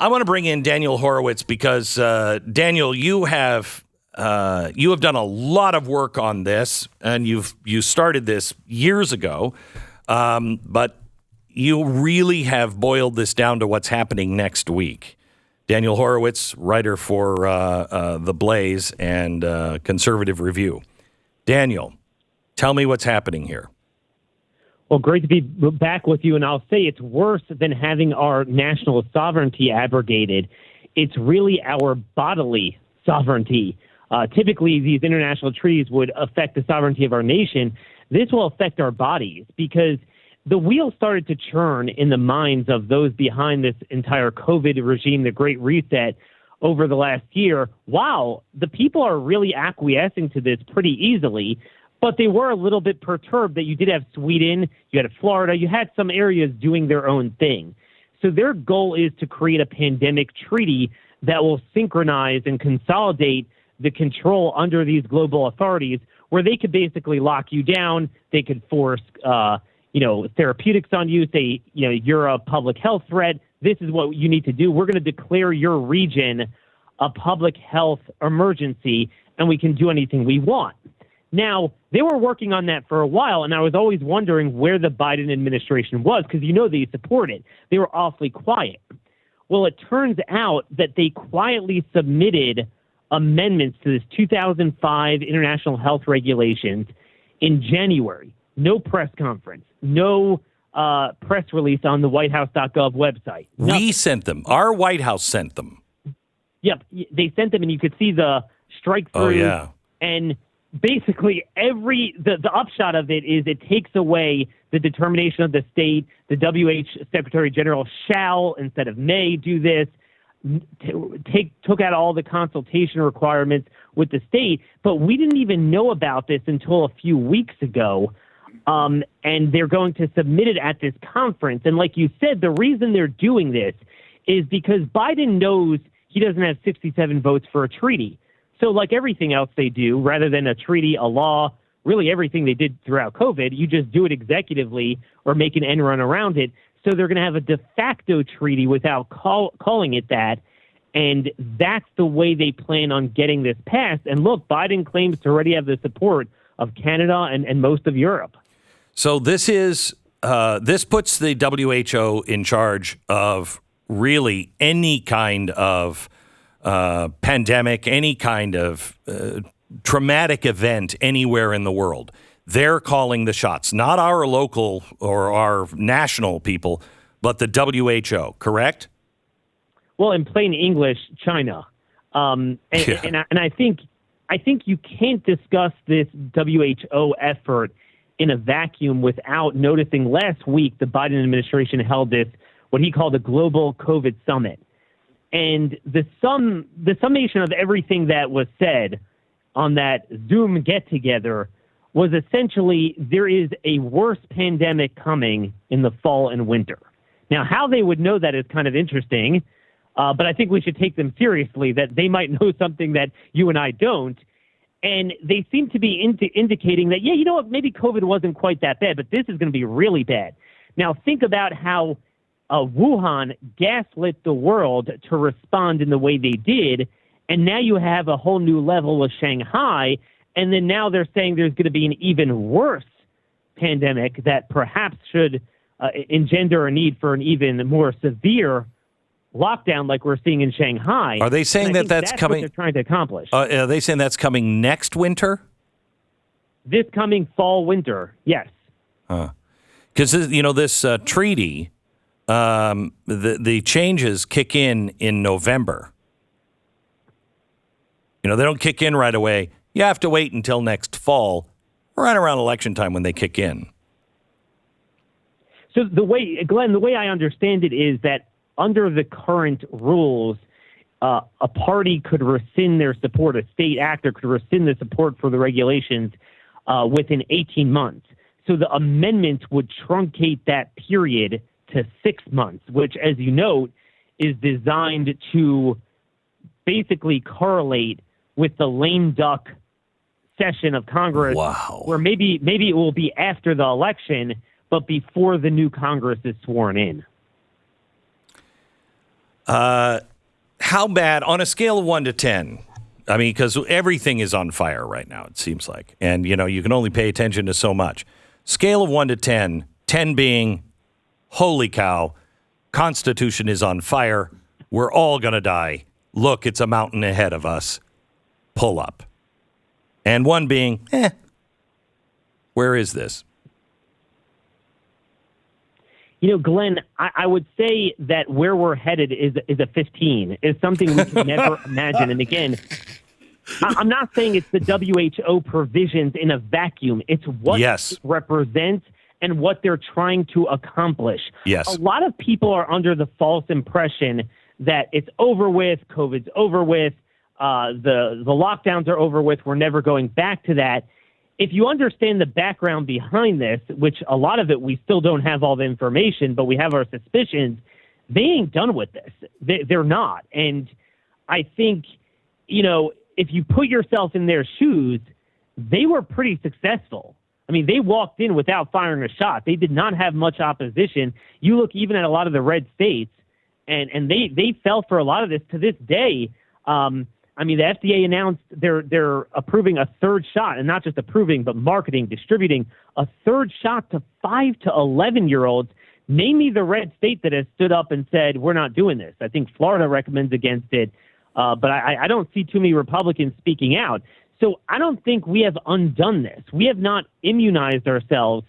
I want to bring in Daniel Horowitz because, Daniel, you have done a lot of work on this, and you started this years ago, but you really have boiled this down to what's happening next week. Daniel Horowitz, writer for TheBlaze and Conservative Review. Daniel, tell me what's happening here. Well, great to be back with you, and I'll say it's worse than having our national sovereignty abrogated. It's really our bodily sovereignty. Typically, these international treaties would affect the sovereignty of our nation. This will affect our bodies because the wheel started to churn in the minds of those behind this entire COVID regime, the Great Reset, over the last year. Wow, the people are really acquiescing to this pretty easily. But they were a little bit perturbed that you did have Sweden, you had Florida, you had some areas doing their own thing. So their goal is to create a pandemic treaty that will synchronize and consolidate the control under these global authorities, where they could basically lock you down. They could force, therapeutics on you. Say, you're a public health threat. This is what you need to do. We're going to declare your region a public health emergency, and we can do anything we want. Now, they were working on that for a while, and I was always wondering where the Biden administration was, because they support it. They were awfully quiet. Well, it turns out that they quietly submitted amendments to this 2005 international health regulations in January. No press conference, no press release on the whitehouse.gov website. We sent them. Our White House sent them. Yep, they sent them, and you could see the strike through. Oh, yeah. And basically, the upshot of it is it takes away the determination of the state. The WHO Secretary General shall, instead of may, do this. Took out all the consultation requirements with the state. But we didn't even know about this until a few weeks ago. And they're going to submit it at this conference. And like you said, the reason they're doing this is because Biden knows he doesn't have 67 votes for a treaty. So like everything else they do, rather than a treaty, a law, really everything they did throughout COVID, you just do it executively or make an end run around it. So they're going to have a de facto treaty without calling it that. And that's the way they plan on getting this passed. And look, Biden claims to already have the support of Canada and most of Europe. So this puts the WHO in charge of really any kind of pandemic, any kind of traumatic event anywhere in the world. They're calling the shots, not our local or our national people, but the WHO, correct? Well, in plain English, China. And I think you can't discuss this WHO effort in a vacuum without noticing last week the Biden administration held this, what he called a global COVID summit. And the summation of everything that was said on that Zoom get-together was essentially there is a worse pandemic coming in the fall and winter. Now, how they would know that is kind of interesting, but I think we should take them seriously, that they might know something that you and I don't. And they seem to be indicating that, yeah, you know what, maybe COVID wasn't quite that bad, but this is going to be really bad. Now, think about how Wuhan gaslit the world to respond in the way they did, and now you have a whole new level with Shanghai, and then now they're saying there's going to be an even worse pandemic that perhaps should engender a need for an even more severe lockdown like we're seeing in Shanghai. Are they saying that's coming? What they're trying to accomplish. Are they saying that's coming next winter? This coming fall, winter, yes. Because, this treaty, the changes kick in November. They don't kick in right away. You have to wait until next fall, right around election time when they kick in. So Glenn, the way I understand it is that under the current rules, a party could rescind their support, a state actor could rescind the support for the regulations within 18 months. So the amendment would truncate that period to 6 months, which, as you note, is designed to basically correlate with the lame duck session of Congress. Wow. Where maybe it will be after the election, but before the new Congress is sworn in. How bad, on a scale of 1 to 10? I mean, because everything is on fire right now, it seems like. And, you can only pay attention to so much. Scale of 1 to 10, 10 being, holy cow, Constitution is on fire. We're all going to die. Look, it's a mountain ahead of us. Pull up. And 1 being, where is this? Glenn, I would say that where we're headed is a 15, is something we can never imagine. And again, I'm not saying it's the WHO provisions in a vacuum. It's what it represents and what they're trying to accomplish. Yes. A lot of people are under the false impression that it's over with, COVID's over with, the lockdowns are over with, we're never going back to that. If you understand the background behind this, which a lot of it we still don't have all the information, but we have our suspicions, they ain't done with this. They're not. And I think, if you put yourself in their shoes, they were pretty successful. I mean, they walked in without firing a shot. They did not have much opposition. You look even at a lot of the red states, and they fell for a lot of this to this day. The FDA announced they're approving a third shot, and not just approving, but marketing, distributing a third shot to 5 to 11-year-olds. Name me the red state that has stood up and said, we're not doing this. I think Florida recommends against it, but I don't see too many Republicans speaking out. So I don't think we have undone this. We have not immunized ourselves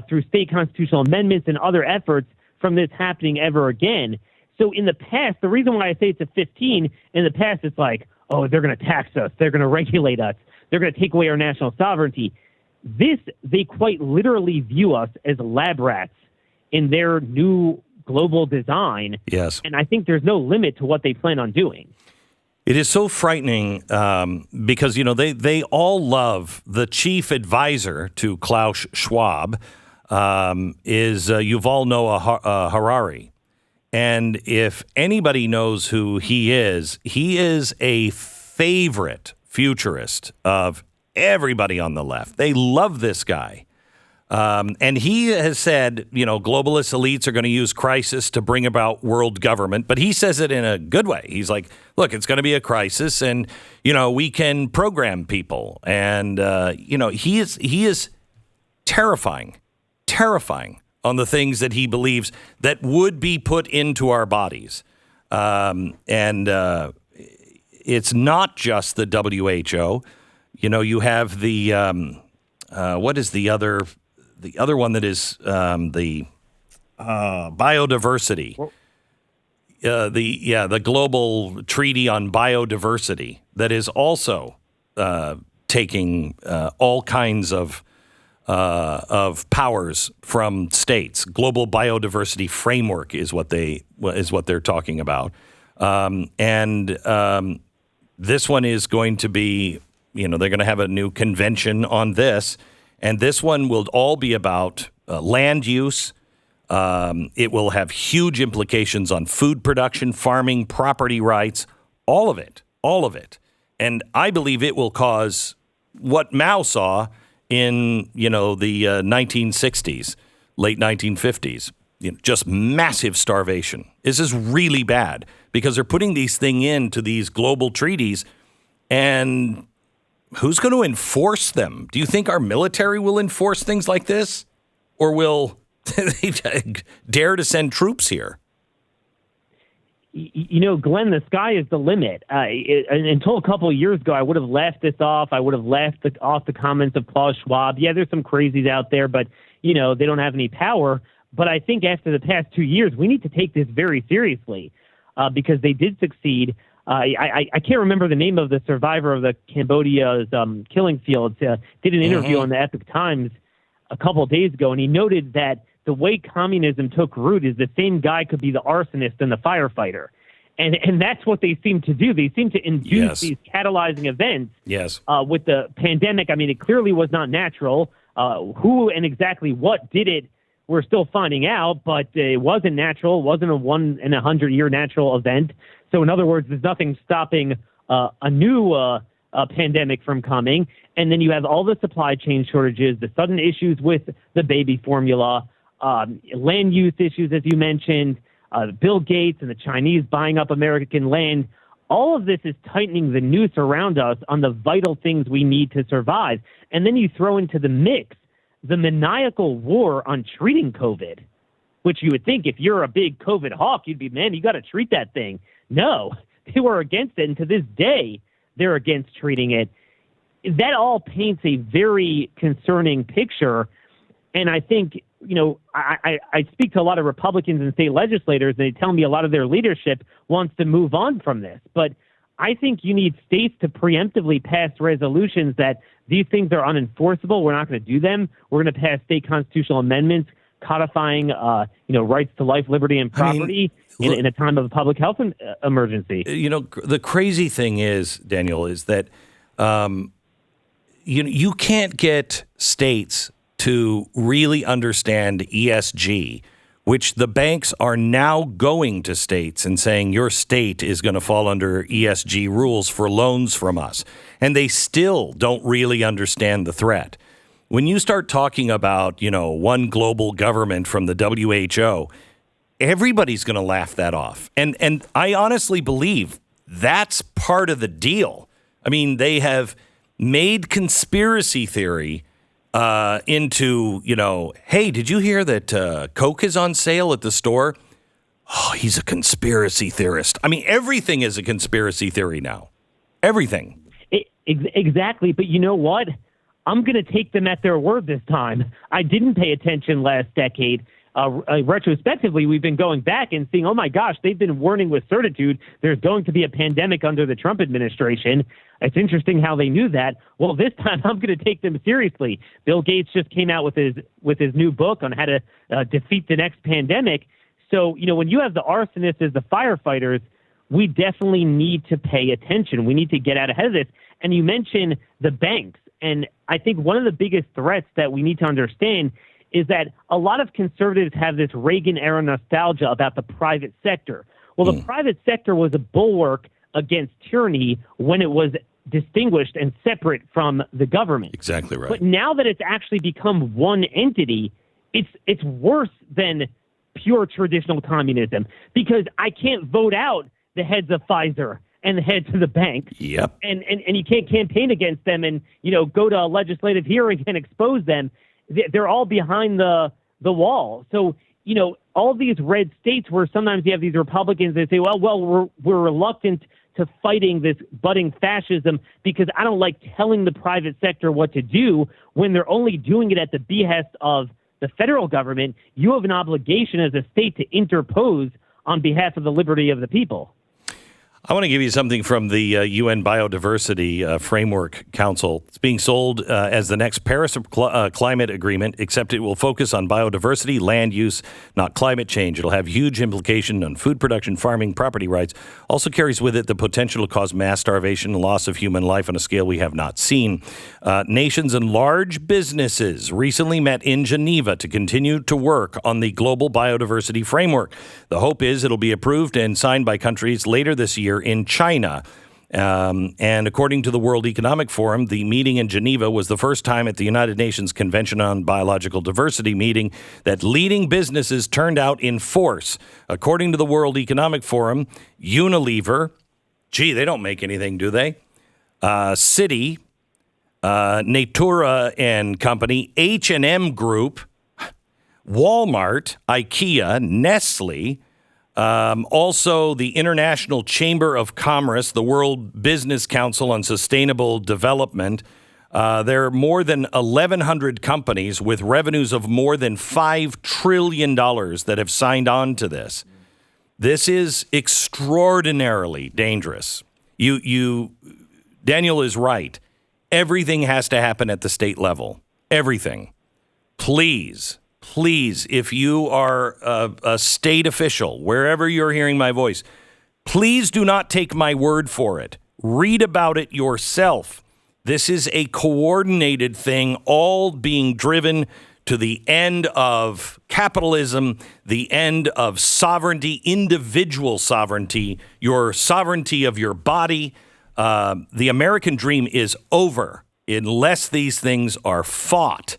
through state constitutional amendments and other efforts from this happening ever again. So in the past, the reason why I say it's a 15, in the past it's like, oh, they're going to tax us, they're going to regulate us, they're going to take away our national sovereignty. They quite literally view us as lab rats in their new global design. Yes. And I think there's no limit to what they plan on doing. It is so frightening because, they all love the chief advisor to Klaus Schwab is Yuval Noah Harari. And if anybody knows who he is a favorite futurist of everybody on the left. They love this guy. And he has said, globalist elites are going to use crisis to bring about world government. But he says it in a good way. He's like, look, it's going to be a crisis and, we can program people. And, he is terrifying on the things that he believes that would be put into our bodies. It's not just the WHO. You have the, what is the other one that is the biodiversity? The Global Treaty on Biodiversity that is also taking all kinds of powers from states. Global Biodiversity Framework is what they're talking about, this one is going to be, they're going to have a new convention on this, and this one will all be about land use. It will have huge implications on food production, farming, property rights, all of it, and I believe it will cause what Mao saw in, the 1960s, late 1950s, just massive starvation. This is really bad because they're putting these things into these global treaties, and who's going to enforce them? Do you think our military will enforce things like this, or will they dare to send troops here? Glenn, the sky is the limit. Until a couple of years ago, I would have laughed this off. I would have laughed off the comments of Klaus Schwab. Yeah, there's some crazies out there, but, they don't have any power. But I think after the past 2 years, we need to take this very seriously because they did succeed. I can't remember the name of the survivor of the Cambodia's killing fields. Did an interview on the Epoch Times a couple of days ago, and he noted that the way communism took root is the same guy could be the arsonist and the firefighter. And that's what they seem to do. They seem to induce these catalyzing events. Yes. With the pandemic, it clearly was not natural. Who and exactly what did it, we're still finding out, but it wasn't natural. It wasn't a 1 in 100-year natural event. So in other words, there's nothing stopping a new pandemic from coming. And then you have all the supply chain shortages, the sudden issues with the baby formula, land use issues, as you mentioned, Bill Gates and the Chinese buying up American land. All of this is tightening the noose around us on the vital things we need to survive. And then you throw into the mix the maniacal war on treating COVID, which you would think if you're a big COVID hawk, you'd be, man, you got to treat that thing. No, they were against it. And to this day, they're against treating it. That all paints a very concerning picture. And I think, I speak to a lot of Republicans and state legislators, and they tell me a lot of their leadership wants to move on from this. But I think you need states to preemptively pass resolutions that these things are unenforceable. We're not going to do them. We're going to pass state constitutional amendments codifying, rights to life, liberty, and property in a time of a public health emergency. The crazy thing is, Daniel, is that you can't get states to really understand ESG, which the banks are now going to states and saying your state is going to fall under ESG rules for loans from us. And they still don't really understand the threat. When you start talking about, one global government from the WHO, everybody's going to laugh that off. And I honestly believe that's part of the deal. I mean, they have made conspiracy theory into, hey, did you hear that Coke is on sale at the store? Oh, he's a conspiracy theorist. I mean, everything is a conspiracy theory now. Everything. Exactly. But you know what? I'm going to take them at their word this time. I didn't pay attention last decade. Retrospectively, we've been going back and seeing, oh my gosh, they've been warning with certitude there's going to be a pandemic under the Trump administration. It's interesting how they knew that. Well, this time I'm going to take them seriously. Bill Gates just came out with his new book on how to defeat the next pandemic. So, when you have the arsonists as the firefighters, we definitely need to pay attention. We need to get out ahead of this. And you mentioned the banks. And I think one of the biggest threats that we need to understand is that a lot of conservatives have this Reagan-era nostalgia about the private sector. Well, the private sector was a bulwark against tyranny when it was distinguished and separate from the government. Exactly right. But now that it's actually become one entity, it's worse than pure traditional communism, because I can't vote out the heads of Pfizer and the heads of the bank. Yep. And you can't campaign against them and, go to a legislative hearing and expose them. They're all behind the wall. So, all these red states where sometimes you have these Republicans that say, well, we're reluctant to fighting this budding fascism because I don't like telling the private sector what to do, when they're only doing it at the behest of the federal government. You have an obligation as a state to interpose on behalf of the liberty of the people. I want to give you something from the UN Biodiversity Framework Council. It's being sold as the next Paris Climate Agreement, except it will focus on biodiversity, land use, not climate change. It'll have huge implication on food production, farming, property rights. Also carries with it the potential to cause mass starvation and loss of human life on a scale we have not seen. Nations and large businesses recently met in Geneva to continue to work on the global biodiversity framework. The hope is it'll be approved and signed by countries later this year in China. And according to the World Economic Forum, the meeting in Geneva was the first time at the United Nations Convention on Biological Diversity meeting that leading businesses turned out in force. According to the World Economic Forum, Unilever, they don't make anything, do they? Citi, Natura and Company, H&M Group, Walmart, IKEA, Nestle, also the International Chamber of Commerce, the World Business Council on Sustainable Development. There are more than 1,100 companies with revenues of more than $5 trillion that have signed on to this. This is extraordinarily dangerous. Daniel is right. Everything has to happen at the state level. Everything. Please, if you are a state official, wherever you're hearing my voice, please do not take my word for it. Read about it yourself. This is a coordinated thing, all being driven to the end of capitalism, the end of sovereignty, individual sovereignty, your sovereignty of your body. The American dream is over unless these things are fought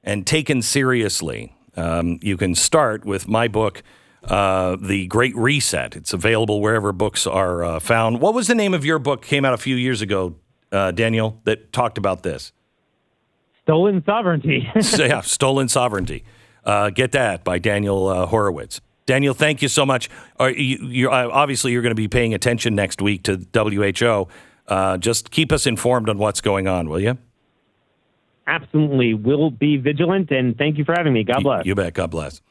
and taken seriously. You can start with my book, The Great Reset. It's available wherever books are found. What was the name of your book? Came out a few years ago, Daniel, that talked about this. Stolen Sovereignty. Yeah, Stolen Sovereignty. Get that by Daniel Horowitz. Daniel, thank you so much. Obviously, you're going to be paying attention next week to WHO. Just keep us informed on what's going on, will you? Absolutely. We'll be vigilant, and thank you for having me. God bless. You bet. God bless.